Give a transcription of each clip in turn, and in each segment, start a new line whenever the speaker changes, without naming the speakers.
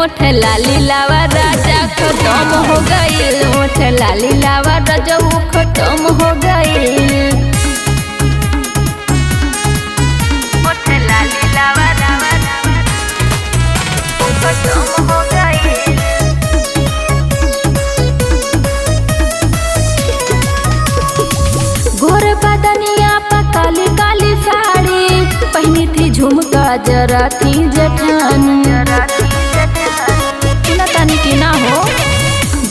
ओठ लाली लावा राजा खत्म हो गईल, ओठ लाली लावा राजा वो खत्म हो गईल। ओठ लाली लावा खत्म हो गईल। गोर बदनिया पर काली काली साड़ी पहनी थी, झुमका जरा थी जेठानी तानी की ना हो।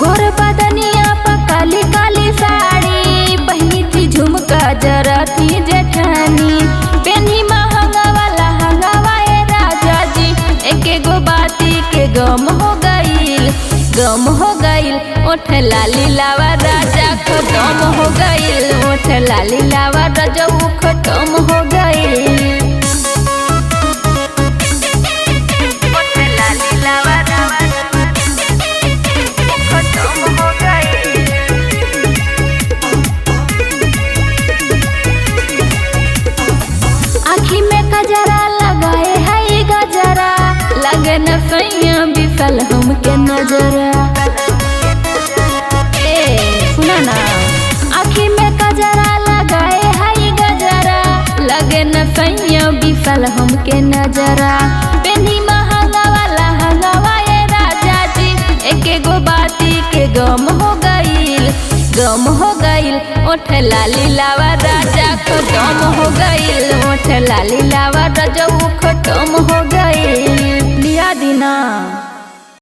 गोर बदनिया पर काली काली साड़ी पहनी थी, झुमका जरा थी जेठानी। पेनी महंगा वाला हंगावाए राजा जी, एक गो बाती के गम हो गईल, गम हो गईल। ओठ लाली लावा राजा खत्म हो गईल, ओठ लाली लावा राजा वो खत्म हो गईल। ओठ लाली लावा खत्म हो गईल। आँखी में गजरा लगाए है गजरा, लगे न सैया बिसल हमके नजरा। सुना ना, आँखी में गजरा लगाए है गजरा, लगे न सैया बिसल हमके नजरा। पेनी महंगा वाला हंगावाए राजा जी, एक गो बाती के गम हो गईल, गम हो गईल। ओठ लाली लावा राजा खत्म हो गईल, ओठ लाली लावा राजा वो खत्म हो गईल। लिया दीना।